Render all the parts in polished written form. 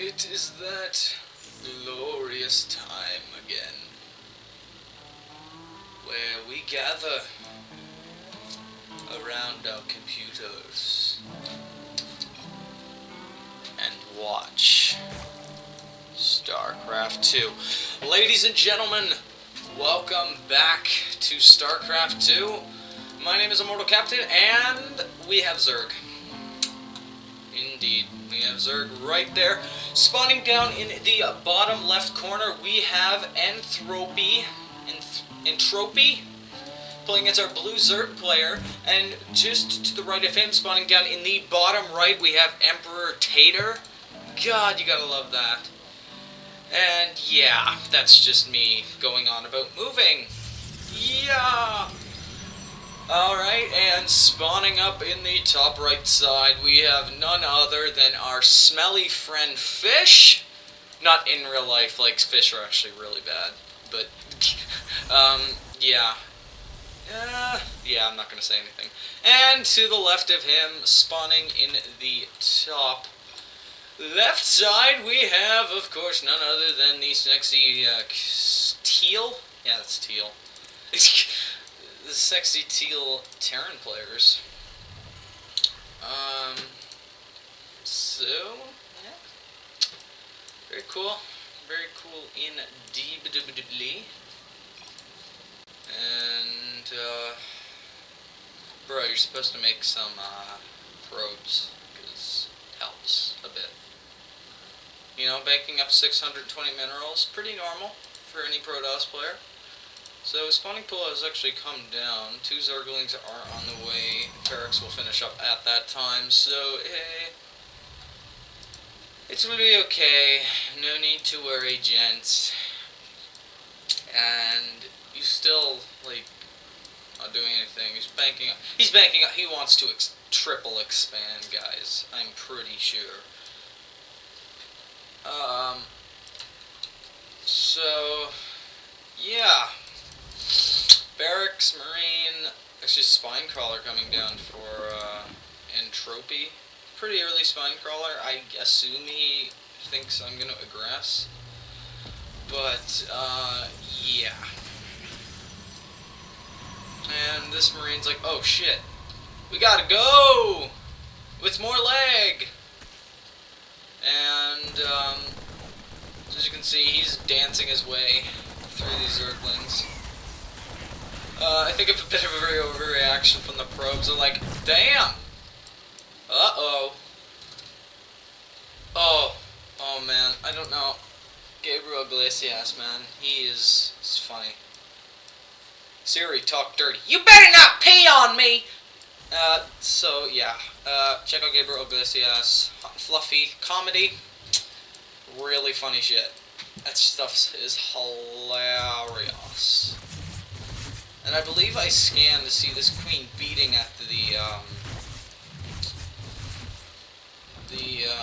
It is that glorious time again, where we gather around our computers and watch Starcraft 2. Ladies and gentlemen, welcome back to Starcraft 2. My name is ImortalCap, and we have Zerg. Indeed, we have Zerg right there. Spawning down in the bottom left corner, we have Entropy, playing against our blue Zerg player, and just to the right of him, spawning down in the bottom right, we have Emperor Tater. God, you gotta love that. And yeah, that's just me going on about moving. Yeah! Alright, and spawning up in the top right side, we have none other than our smelly friend Phish. Not in real life, like, Phish are actually really bad, but, yeah. Yeah, I'm not gonna say anything. And to the left of him, spawning in the top left side, we have, of course, none other than the sexy, teal? Yeah, that's teal. The sexy teal Terran players. So, yeah. Very cool. Very cool indeed. And, bro, you're supposed to make some, probes, because it helps a bit. You know, banking up 620 minerals, pretty normal for any Protoss player. So, spawning pool has actually come down. 2 Zerglings are on the way. Barracks will finish up at that time, so, hey, it's gonna be okay. No need to worry, gents. And you still, like, not doing anything. He's banking up. He wants to triple expand, guys. I'm pretty sure. So, yeah. Barracks, Marine, actually Spine Crawler coming down for, Entropy. Pretty early Spine Crawler. I assume he thinks I'm gonna aggress. But, yeah. And this Marine's like, oh shit, we gotta go! With more leg! And, as you can see, he's dancing his way through these Zerglings. I think it's a bit of a overreaction from the probes. They're like, damn! Uh-oh. Oh man, I don't know. Gabriel Iglesias, man, he's funny. Siri, talk dirty. You better not pee on me! So, yeah. Check out Gabriel Iglesias. Hot and fluffy comedy. Really funny shit. That stuff is hilarious. And I believe I scanned to see this queen beating at the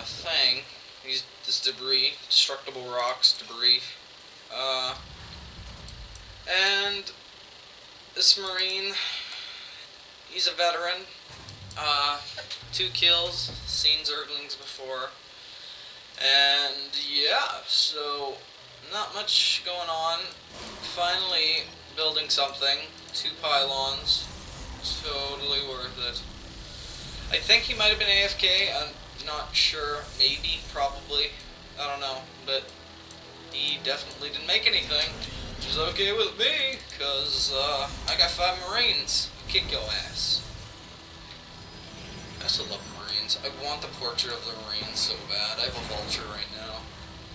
thing. This debris, destructible rocks, debris. And this Marine, he's a veteran. 2 kills, seen Zerglings before. And yeah, so not much going on. Finally building something. 2 pylons. Totally worth it. I think he might have been AFK. I'm not sure. Maybe. Probably. I don't know. But he definitely didn't make anything. Which is okay with me. Because I got 5 Marines. Kick your ass. I still love Marines. I want the portrait of the Marines so bad. I have a vulture right now.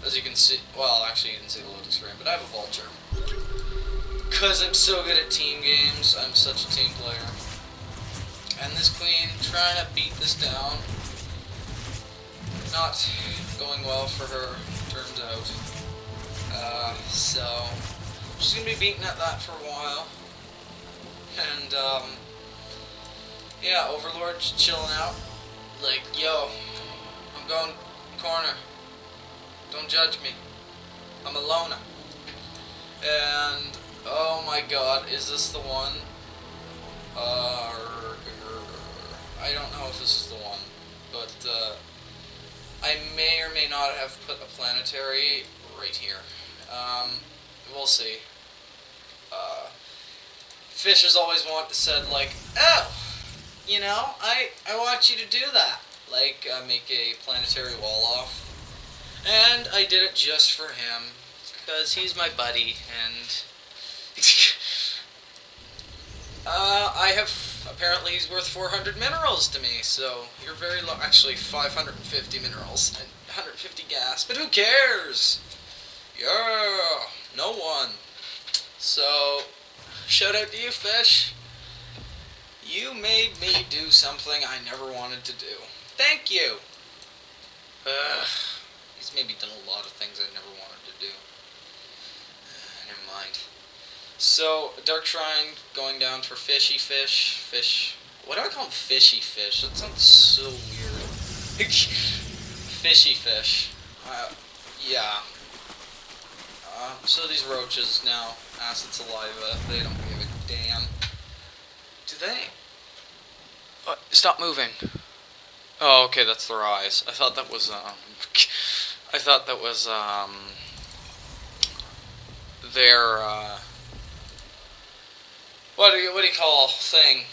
As you can see, well, actually you didn't see the loading screen, but I have a vulture. Because I'm so good at team games. I'm such a team player. And this queen, trying to beat this down. Not going well for her, turns out. So, she's going to be beating at that for a while. And, yeah, Overlord's chilling out. Like, yo, I'm going corner. Don't judge me. I'm a loner. And, oh my god, is this the one? I don't know if this is the one, but, I may or may not have put a planetary right here. We'll see. Phish has always said, like, oh, you know, I want you to do that. Like, make a planetary wall off. And I did it just for him, because he's my buddy, and apparently he's worth 400 minerals to me, so you're very low. Actually, 550 minerals and 150 gas, but who cares? Yeah, no one. So, shout out to you, Phish. You made me do something I never wanted to do. Thank you. He's maybe done a lot of things I never wanted to do. Never mind. So, Dark Shrine going down for Fishy Fish. Why do I call him Fishy Fish? That sounds so weird. Fishy Fish. Yeah. So these roaches now, acid saliva, they don't give a damn. Do they? Stop moving. Oh, okay, that's their eyes. I thought that was, their, what do you call thing?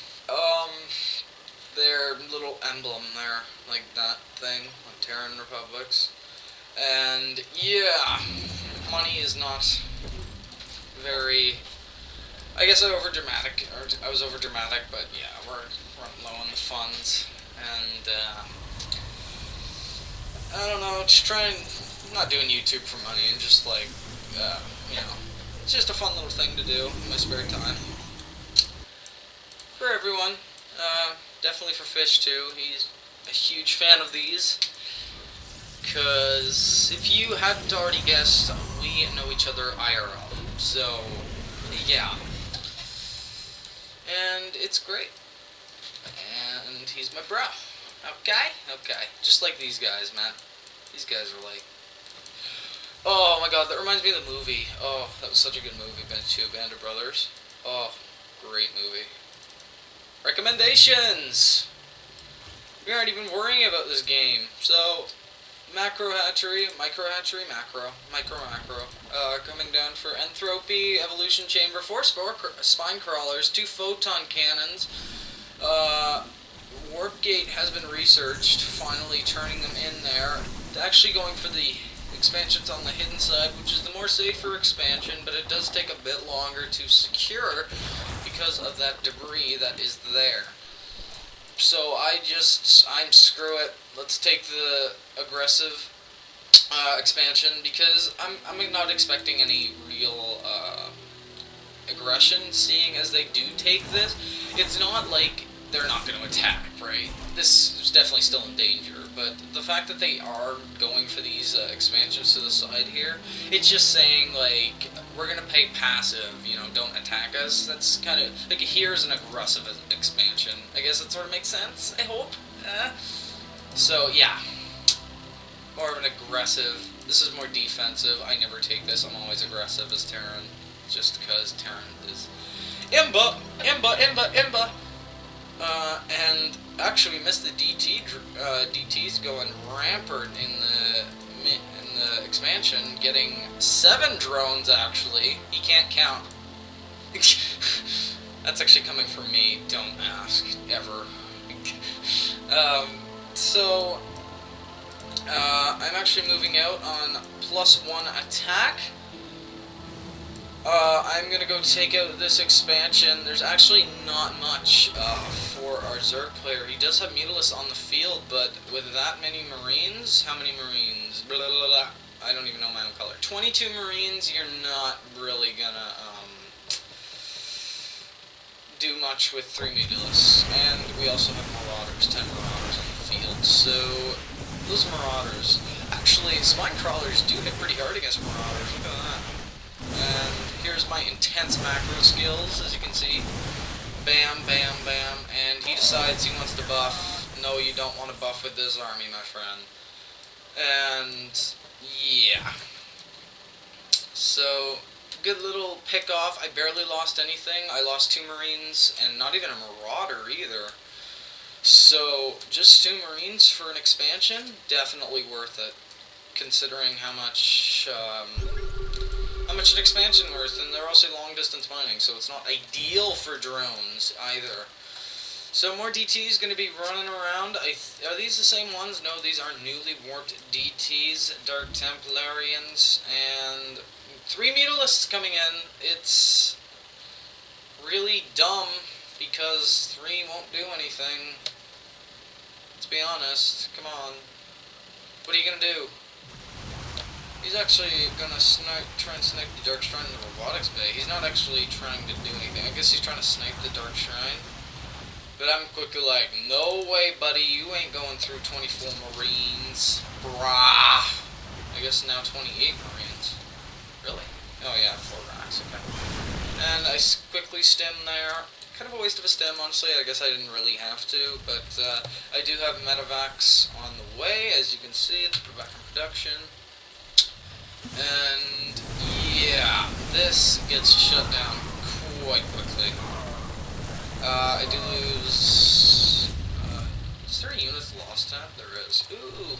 Their little emblem there, like that thing on Terran Republics. And, yeah, money is not very, I guess I was over dramatic, but yeah, we're running low on the funds, and, I don't know, just not doing YouTube for money, and just like, you know, it's just a fun little thing to do in my spare time. For everyone, definitely for Phish too, he's a huge fan of these, because if you hadn't already guessed, we know each other IRL, so, yeah. And it's great. And he's my bro. Okay. Just like these guys, man. These guys are like... Oh my god, that reminds me of the movie. Oh, that was such a good movie, Band of Brothers. Oh, great movie. Recommendations! We aren't even worrying about this game. So, micro hatchery, coming down for entropy, evolution chamber, 4 spine crawlers, 2 photon cannons. Warp gate has been researched, finally turning them in there. Actually going for the expansions on the hidden side, which is the more safer expansion, but it does take a bit longer to secure because of that debris that is there. So I'm screw it. Let's take the aggressive expansion, because I'm not expecting any real aggression, seeing as they do take this. It's not like they're not going to attack, right? This is definitely still in danger, but the fact that they are going for these expansions to the side here, it's just saying, like, we're going to play passive, you know, don't attack us. That's kind of, like, here's an aggressive expansion. I guess that sort of makes sense, I hope. So, yeah. More of an aggressive. This is more defensive. I never take this. I'm always aggressive as Terran, just because Terran is Imba. And actually we missed the DT's going rampant in the expansion, getting 7 drones actually. He can't count. That's actually coming from me. Don't ask ever. So I'm actually moving out on +1 attack. I'm gonna go take out this expansion. There's actually not much for our Zerg player. He does have Mutalisk on the field, but with that many Marines, how many Marines? Blah, blah, blah. I don't even know my own color. 22 Marines, you're not really gonna do much with 3 Mutalisks. And we also have Marauders, 10 Marauders on the field. So, those Marauders, actually, Spine Crawlers do hit pretty hard against Marauders. Look at that. And here's my intense macro skills, as you can see. Bam, bam, bam. And he decides he wants to buff. No, you don't want to buff with this army, my friend. And, yeah. So, good little pick off. I barely lost anything. I lost 2 Marines, and not even a Marauder either. So, just 2 Marines for an expansion, definitely worth it, considering how much an expansion worth, and they're also long distance mining, so it's not ideal for drones either. So more DTs going to be running around. Are these the same ones? No, these are newly warped DTs, Dark Templarians, and 3 Mutalisks coming in. It's really dumb because 3 won't do anything. Let's be honest. Come on. What are you going to do? He's actually going to try and snipe the Dark Shrine in the Robotics Bay. He's not actually trying to do anything. I guess he's trying to snipe the Dark Shrine. But I'm quickly like, no way, buddy, you ain't going through 24 Marines. Brah. I guess now 28 Marines. Really? Oh yeah, 4 racks, okay. And I quickly stem there. Kind of a waste of a stem, honestly. I guess I didn't really have to, but I do have medevacs on the way, as you can see. It's back in production. And yeah, this gets shut down quite quickly. I do lose... is there a unit lost at? There is. Ooh.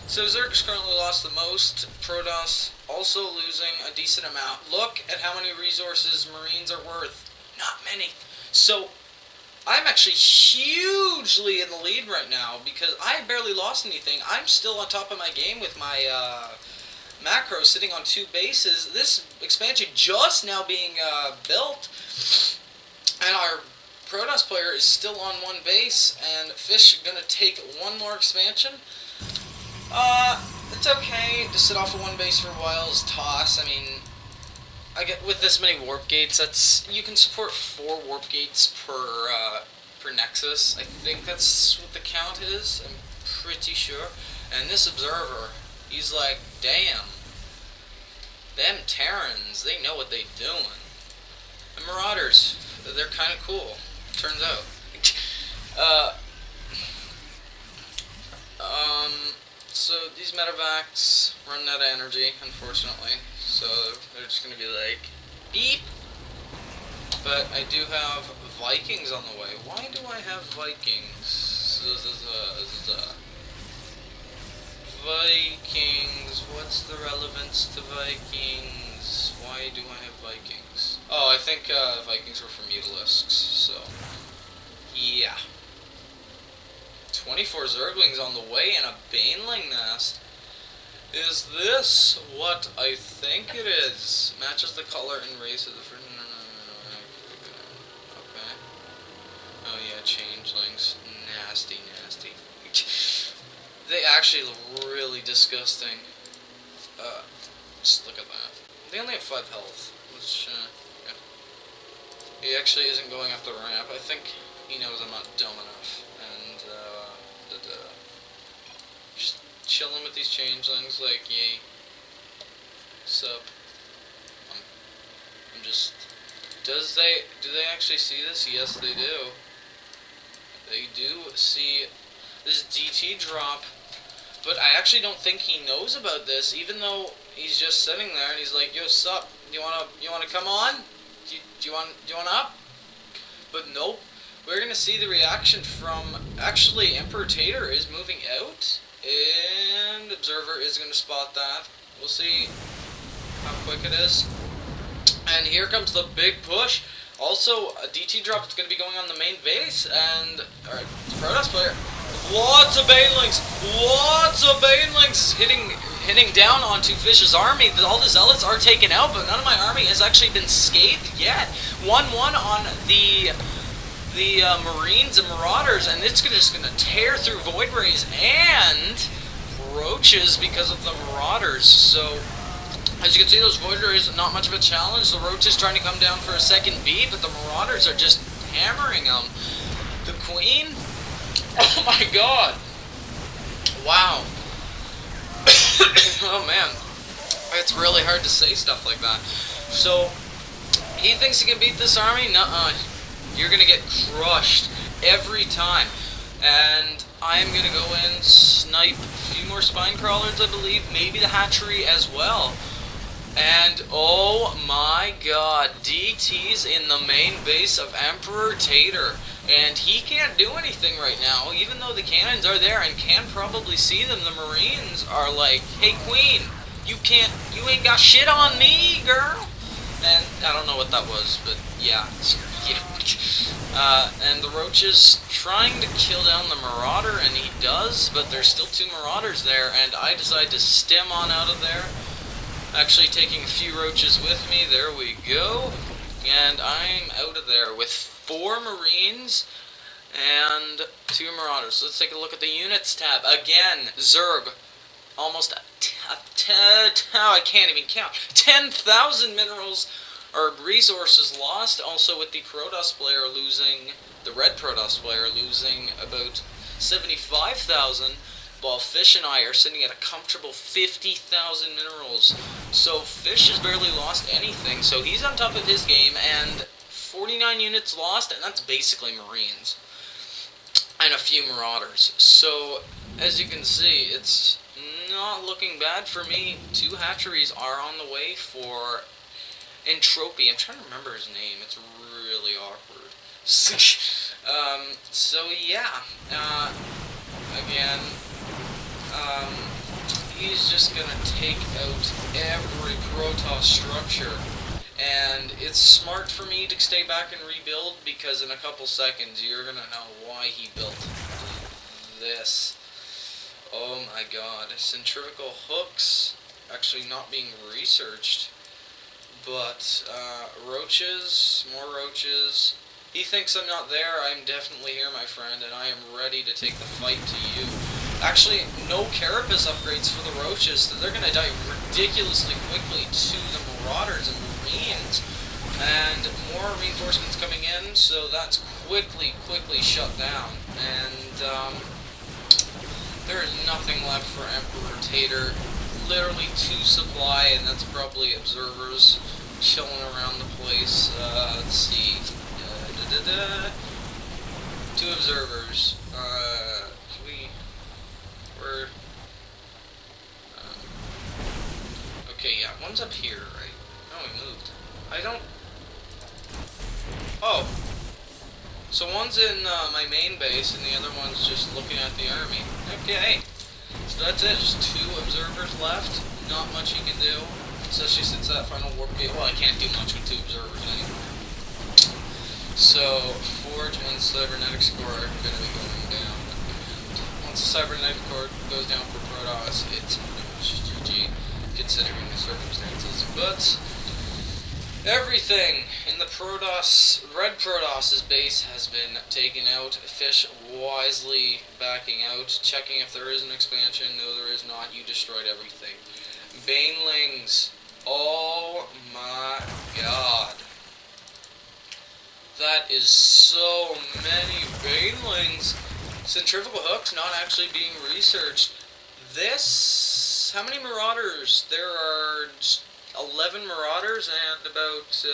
So Zerg's currently lost the most. Protoss also losing a decent amount. Look at how many resources Marines are worth. Not many. So I'm actually hugely in the lead right now because I barely lost anything. I'm still on top of my game with my macro sitting on 2 bases. This expansion just now being built, and our Protoss player is still on 1 base, and Phish gonna take 1 more expansion. It's okay to sit off of 1 base for a while as toss. I mean, with this many warp gates, you can support 4 warp gates per nexus. I think that's what the count is. I'm pretty sure. And this observer, he's like, damn, them Terrans, they know what they doing. The Marauders, they're kind of cool. Turns out. So these medevacs run out of energy, unfortunately. So they're just gonna be like, beep. But I do have Vikings on the way. Why do I have Vikings? Vikings. What's the relevance to Vikings? Why do I have Vikings? Oh, I think Vikings were from Mutalisks, so yeah. 24 Zerglings on the way and a Baneling nest. Is this what I think it is? Matches the color and race of the first. Okay. Oh yeah, changelings. Nasty, nasty. They actually look really disgusting. Just look at that. They only have 5 health, which, yeah. He actually isn't going up the ramp. I think he knows I'm not dumb enough. And, just chilling with these changelings, like, yay. Sup? I'm just... do they actually see this? Yes, they do. They do see this DT drop. But I actually don't think he knows about this, even though he's just sitting there and he's like, yo, sup? You wanna come on? Do you want up? But nope. We're gonna see the reaction from, actually, Emperor Tater is moving out, and Observer is gonna spot that. We'll see how quick it is. And here comes the big push. Also, a DT drop is gonna be going on the main base, and alright, Protoss player. Lots of Banelings! Lots of Banelings hitting down onto Phish's army. All the Zealots are taken out, but none of my army has actually been scathed yet. 1-1 on the Marines and Marauders, and it's just going to tear through Void Rays and Roaches because of the Marauders. So, as you can see, those Void Rays, not much of a challenge. The Roaches trying to come down for a second beat, but the Marauders are just hammering them. The Queen... oh my god. Wow. Oh man. It's really hard to say stuff like that. So, he thinks he can beat this army? Nuh-uh. You're gonna get crushed every time. And I'm gonna go in, snipe a few more spine crawlers, I believe. Maybe the hatchery as well. And oh my god, DT's in the main base of Emperor Tater. And he can't do anything right now, even though the cannons are there and can probably see them. The Marines are like, hey Queen, you ain't got shit on me, girl. And I don't know what that was, but yeah. And the Roaches trying to kill down the Marauder, and he does, but there's still 2 Marauders there, and I decide to stem on out of there. Actually taking a few Roaches with me, there we go. And I'm out of there with 4 Marines and 2 Marauders. So let's take a look at the units tab. Again, Zerg. Almost, I can't even count. 10,000 minerals or resources lost. Also with the Protoss player losing, the red Protoss player losing about 75,000. While Phish and I are sitting at a comfortable 50,000 minerals. So Phish has barely lost anything, so he's on top of his game, and 49 units lost, and that's basically Marines. And a few Marauders. So, as you can see, it's not looking bad for me. 2 hatcheries are on the way for Entropy. I'm trying to remember his name, it's really awkward. So yeah, again, he's just gonna take out every Protoss structure, and it's smart for me to stay back and rebuild, because in a couple seconds you're gonna know why he built this. Oh my god, centrifugal hooks actually not being researched, but roaches, more roaches. He thinks I'm not there. I'm definitely here, my friend, and I am ready to take the fight to you. Actually, no carapace upgrades for the Roaches, so they're going to die ridiculously quickly to the Marauders and Marines. And more reinforcements coming in, so that's quickly shut down. And there is nothing left for Emperor Tater. Literally 2 supply, and that's probably observers chilling around the place. Let's see. 2 observers. Okay, yeah, one's up here, right? No, he moved. Oh. So one's in my main base, and the other one's just looking at the army. Okay. So that's it, just 2 observers left. Not much he can do, especially since that final warp gate. Well, I can't do much with 2 observers anyway. So, Forge and Cybernetics Core are going to be going down. And once the Cybernetic Core goes down for Protoss, it's pretty much GG, considering the circumstances. But everything in the red Protoss's base has been taken out. Phish wisely backing out, checking if there is an expansion. No, there is not. You destroyed everything. Banelings. Oh my god. That is so many Banelings. Centrifugal hooks not actually being researched. This, how many Marauders? There are 11 Marauders and about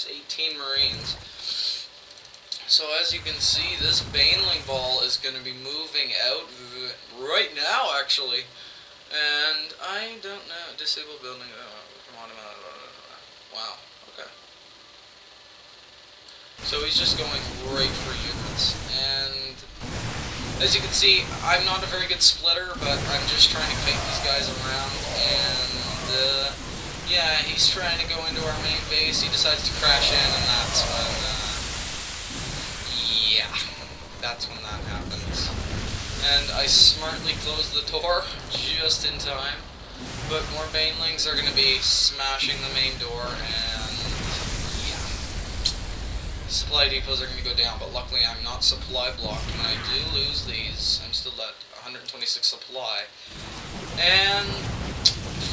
18 Marines. So as you can see, this Baneling ball is going to be moving out right now, actually. And I don't know. Disable building. Wow. Okay. So he's just going right for units. And as you can see, I'm not a very good splitter, but I'm just trying to kite these guys around. And yeah, he's trying to go into our main base. He decides to crash in, and that's when that's when that happens. And I smartly close the door just in time. But more Banelings are going to be smashing the main door, and yeah. Supply depots are going to go down, but luckily I'm not supply blocked. When I do lose these, I'm still at 126 supply. And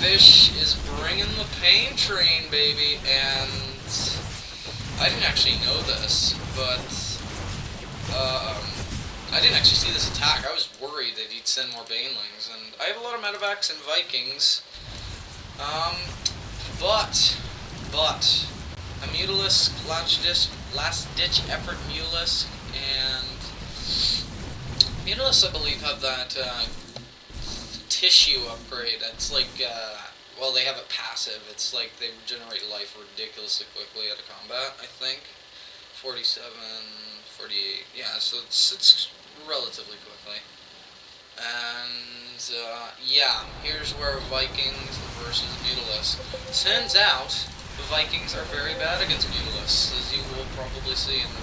Phish is bringing the pain train, baby, and I didn't actually know this, but I didn't actually see this attack. I was worried that he'd send more Banelings, and I have a lot of medevacs and Vikings. But a Mutalisk, last ditch effort Mutalisk, and Mutalisk I believe have that tissue upgrade. It's like, well, they have it passive. It's like they regenerate life ridiculously quickly out of combat, I think. If 47, 48, yeah, so it's relatively quickly. And, yeah, here's where Vikings versus Mutalists. Turns out, the Vikings are very bad against Mutalists, as you will probably see in the...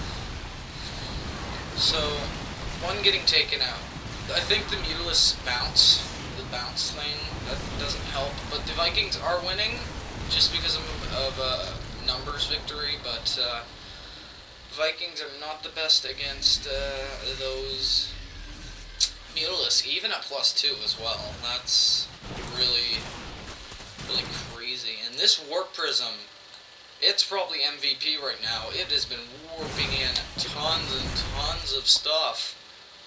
So, one getting taken out. I think the Mutalists bounce, the bounce thing, that doesn't help, but the Vikings are winning, just because of a numbers victory, but, Vikings are not the best against, those... Mutalists, even at +2 as well. That's really crazy. And this Warp Prism, it's probably MVP right now. It has been warping in tons and tons of stuff.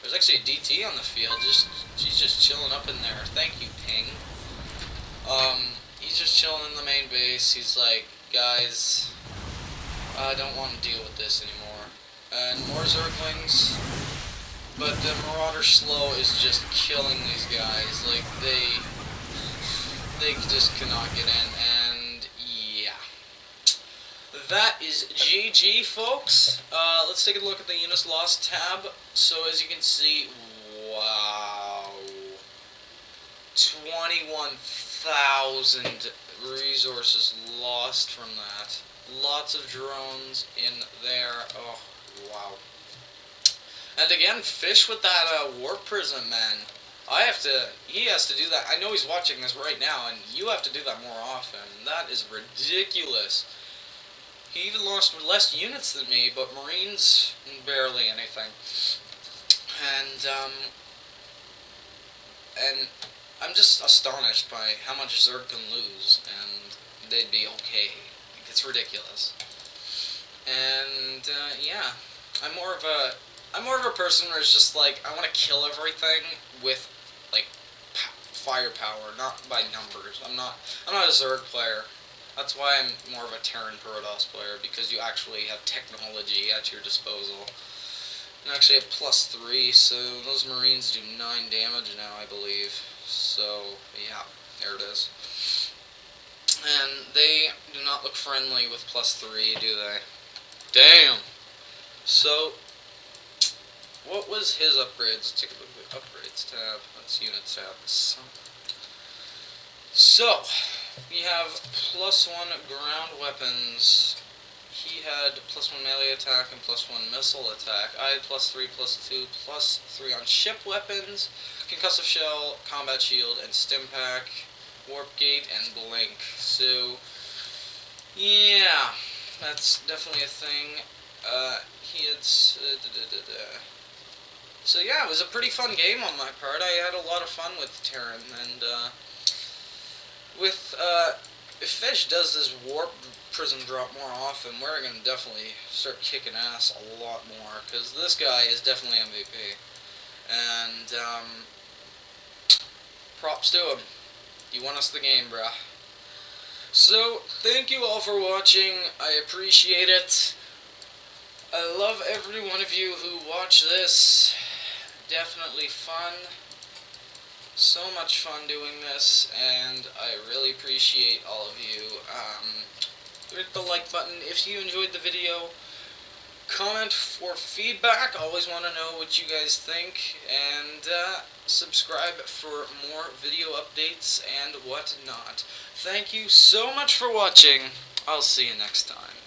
There's actually a DT on the field. She's just chilling up in there. Thank you, Ping. He's just chilling in the main base. He's like, guys, I don't want to deal with this anymore. And more Zerglings. But the Marauder Slow is just killing these guys. Like, they just cannot get in, and yeah. That is GG, folks. Let's take a look at the units lost tab. So as you can see, wow, 21,000 resources lost from that. Lots of drones in there. Oh, wow. And again, Phish with that Warp Prism, man. He has to do that. I know he's watching this right now, and you have to do that more often. That is ridiculous. He even lost less units than me, but Marines, barely anything. And I'm just astonished by how much Zerg can lose, and they'd be okay. It's ridiculous. And, yeah. I'm more of a person where it's just like, I want to kill everything with, like, firepower, not by numbers. I'm not a Zerg player. That's why I'm more of a Terran Protoss player, because you actually have technology at your disposal. And actually have +3, so those Marines do 9 damage now, I believe. So, yeah, there it is. And they do not look friendly with +3, do they? Damn! So, what was his upgrades? Let's take a look at the upgrades tab. That's units tab. So, we have +1 ground weapons. He had +1 melee attack and +1 missile attack. I had +3, +2, +3 on ship weapons, concussive shell, combat shield, and stim pack, warp gate, and blink. So, yeah, that's definitely a thing. He had... So yeah, it was a pretty fun game on my part. I had a lot of fun with Terran, and if Phish does this Warp Prism drop more often, we're going to definitely start kicking ass a lot more, because this guy is definitely MVP. And, props to him. He won us the game, bruh. So, thank you all for watching. I appreciate it. I love every one of you who watch this. Definitely fun. So much fun doing this, and I really appreciate all of you. Hit the like button if you enjoyed the video. Comment for feedback. Always want to know what you guys think. And subscribe for more video updates and whatnot. Thank you so much for watching. I'll see you next time.